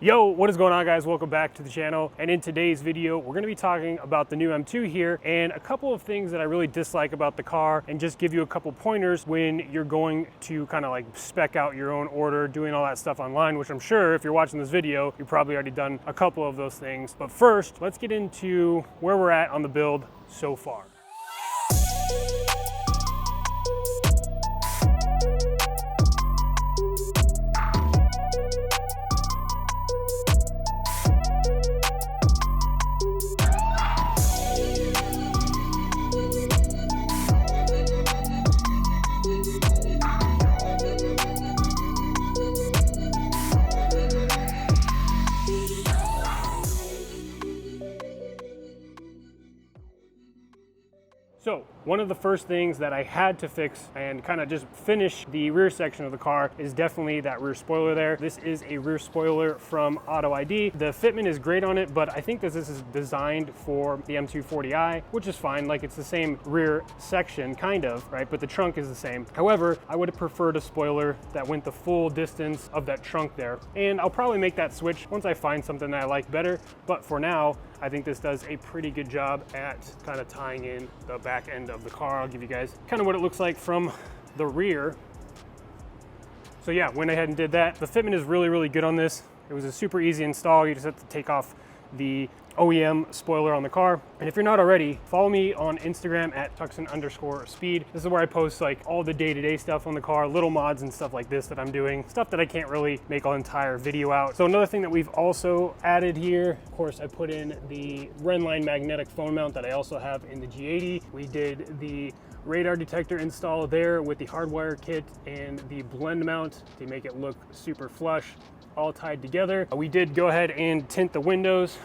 Yo, what is going on, guys? Welcome back to the channel. And in today's video, we're going to be talking about the new M2 here and a couple of things that I really dislike about the car, and just give you a couple pointers when you're going to kind of like spec out your own order, doing all that stuff online, which I'm sure if you're watching this video, you've probably already done a couple of those things. But first, let's get into where we're at on the build so far. So one of the first things that I had to fix and kind of just finish the rear section of the car is definitely that rear spoiler there. This is a rear spoiler from Auto ID. The fitment is great on it, but I think that this is designed for the M240i, which is fine. Like, it's the same rear section, kind of, right? But the trunk is the same. However, I would have preferred a spoiler that went the full distance of that trunk there. And I'll probably make that switch once I find something that I like better. But for now, I think this does a pretty good job at kind of tying in the back end of the car. I'll give you guys kind of what it looks like from the rear. So yeah, went ahead and did that. The fitment is really, really good on this. It was a super easy install. You just have to take off the OEM spoiler on the car. And if you're not already, follow me on Instagram at Tucson_speed. This is where I post like all the day-to-day stuff on the car, little mods and stuff like this that I'm doing, stuff that I can't really make an entire video out. So another thing that we've also added here, of course, I put in the Redline magnetic phone mount that I also have in the G80. We did the radar detector install there with the hardwire kit and the blend mount to make it look super flush, all tied together. We did go ahead and tint the windows.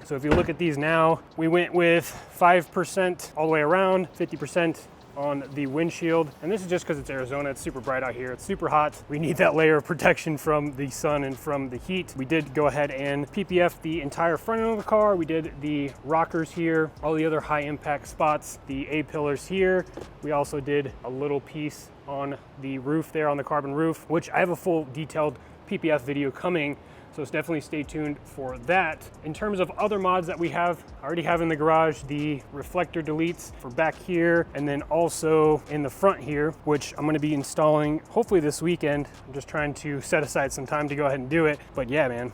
So if you look at these now, we went with 5% all the way around, 50% on the windshield. And this is just because it's Arizona. It's super bright out here. It's super hot. We need that layer of protection from the sun and from the heat. We did go ahead and PPF the entire front end of the car. We did the rockers here, all the other high impact spots, the A-pillars here. We also did a little piece on the roof there, on the carbon roof, which I have a full detailed PPF video coming. So definitely stay tuned for that. In terms of other mods that we have, I already have in the garage the reflector deletes for back here, and then also in the front here, which I'm gonna be installing hopefully this weekend. I'm just trying to set aside some time to go ahead and do it. But yeah, man,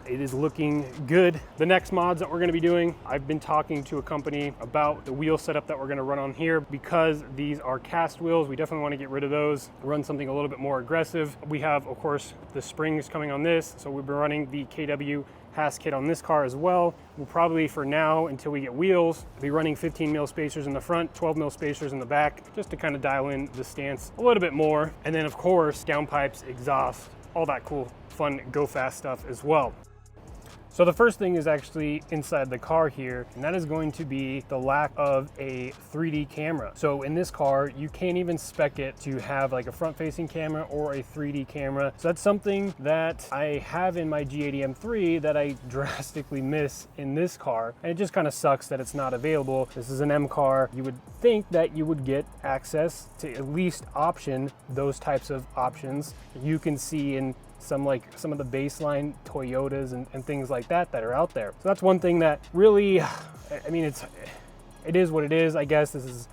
it is looking good. The next mods that we're gonna be doing, I've been talking to a company about the wheel setup that we're gonna run on here. Because these are cast wheels, we definitely wanna get rid of those, run something a little bit more aggressive. We have, of course, the springs coming on this, so we've been running the KW Haas kit on this car as well. We'll probably, for now, until we get wheels, be running 15 mil spacers in the front, 12 mil spacers in the back, just to kind of dial in the stance a little bit more. And then, of course, downpipes, exhaust, all that cool, fun, go fast stuff as well. So the first thing is actually inside the car here, and that is going to be the lack of a 3D camera. So in this car, you can't even spec it to have like a front-facing camera or a 3D camera. So that's something that I have in my G80 M3 that I drastically miss in this car. And it just kind of sucks that it's not available. This is an M car. You would think that you would get access to at least option those types of options. You can see in some of the baseline Toyotas and things like that are out there. So that's one thing that really, I mean, it is what it is. I guess this is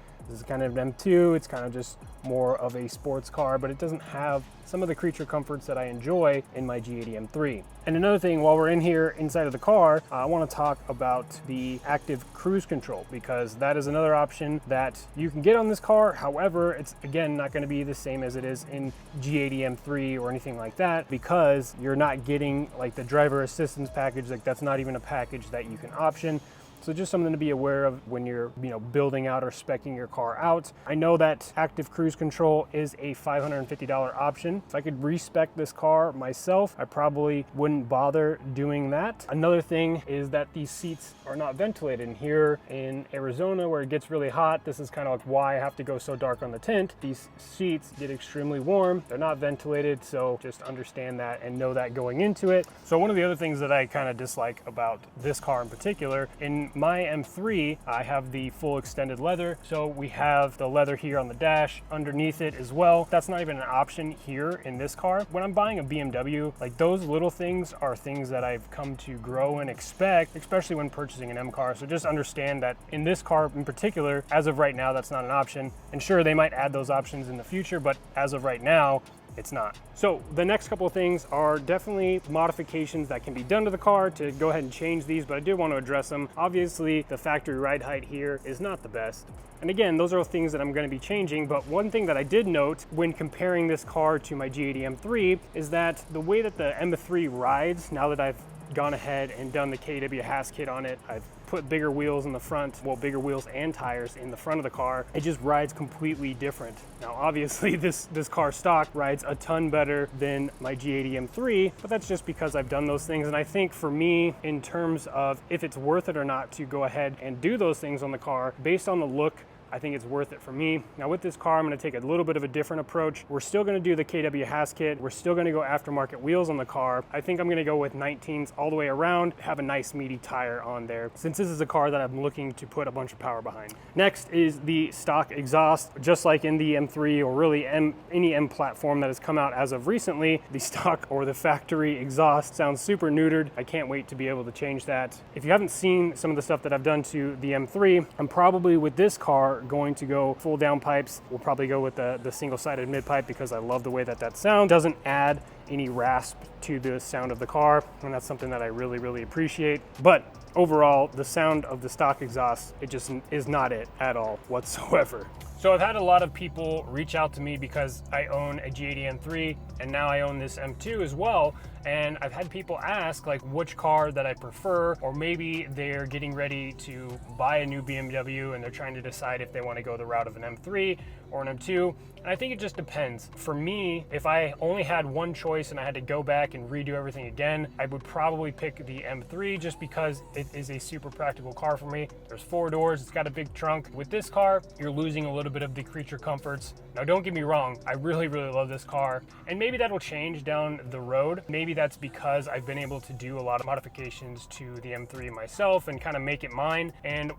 kind of an M2. It's kind of just more of a sports car, but it doesn't have some of the creature comforts that I enjoy in my G80 M3. And another thing, while we're in here inside of the car, I want to talk about the active cruise control, because that is another option that you can get on this car. However, it's again not going to be the same as it is in G80 M3 or anything like that, because you're not getting like the driver assistance package. Like, that's not even a package that you can option. So just something to be aware of when you're, building out or speccing your car out. I know that active cruise control is a $550 option. If I could respec this car myself, I probably wouldn't bother doing that. Another thing is that these seats are not ventilated. And here in Arizona, where it gets really hot, this is kind of like why I have to go so dark on the tint. These seats get extremely warm. They're not ventilated, so just understand that and know that going into it. So one of the other things that I kind of dislike about this car in particular, in my M3, I have the full extended leather. So we have the leather here on the dash, underneath it as well. That's not even an option here in this car. When I'm buying a BMW, like those little things are things that I've come to grow and expect, especially when purchasing an M car. So just understand that in this car in particular, as of right now, that's not an option. And sure, they might add those options in the future, but as of right now, it's not. So the next couple of things are definitely modifications that can be done to the car to go ahead and change these, but I do want to address them. Obviously, the factory ride height here is not the best. And again, those are things that I'm going to be changing, but one thing that I did note when comparing this car to my G80 M3 is that the way that the M3 rides, now that I've gone ahead and done the KW Haas kit on it, I've put bigger wheels in the front, well, bigger wheels and tires in the front of the car, it just rides completely different. Now, obviously, this car stock rides a ton better than my G80 M3, but that's just because I've done those things. And I think for me, in terms of if it's worth it or not to go ahead and do those things on the car, based on the look, I think it's worth it for me. Now with this car, I'm gonna take a little bit of a different approach. We're still gonna do the KW Haas kit. We're still gonna go aftermarket wheels on the car. I think I'm gonna go with 19s all the way around, have a nice meaty tire on there, since this is a car that I'm looking to put a bunch of power behind. Next is the stock exhaust. Just like in the M3 or really any M platform that has come out as of recently, the stock or the factory exhaust sounds super neutered. I can't wait to be able to change that. If you haven't seen some of the stuff that I've done to the M3, I'm probably with this car going to go full downpipes. We'll probably go with the single-sided mid-pipe because I love the way that sound. Doesn't add any rasp to the sound of the car, and that's something that I really, really appreciate. But overall, the sound of the stock exhaust, it just is not it at all whatsoever. So I've had a lot of people reach out to me because I own a G80 M3 and now I own this M2 as well. And I've had people ask like which car that I prefer, or maybe they're getting ready to buy a new BMW and they're trying to decide if they want to go the route of an M3 or an M2. And I think it just depends. For me, if I only had one choice and I had to go back and redo everything again, I would probably pick the M3 just because it is a super practical car for me. There's 4 doors, it's got a big trunk. With this car, you're losing a little bit of the creature comforts. Now don't get me wrong, I really, really love this car. And maybe that'll change down the road. Maybe that's because I've been able to do a lot of modifications to the M3 myself and kind of make it mine. And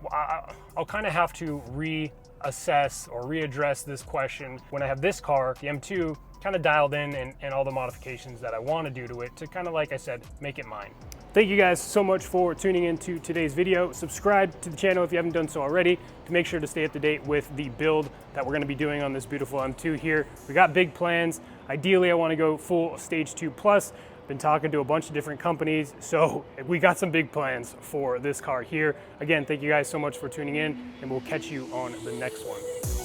I'll kind of have to reassess or readdress this question when I have this car, the M2, kind of dialed in and all the modifications that I want to do to it to kind of, like I said, make it mine. Thank you guys so much for tuning into today's video. Subscribe to the channel if you haven't done so already to make sure to stay up to date with the build that we're going to be doing on this beautiful M2 here. We got big plans. Ideally, I want to go full stage 2 plus. Been talking to a bunch of different companies, so we got some big plans for this car here. Again, thank you guys so much for tuning in, and we'll catch you on the next one.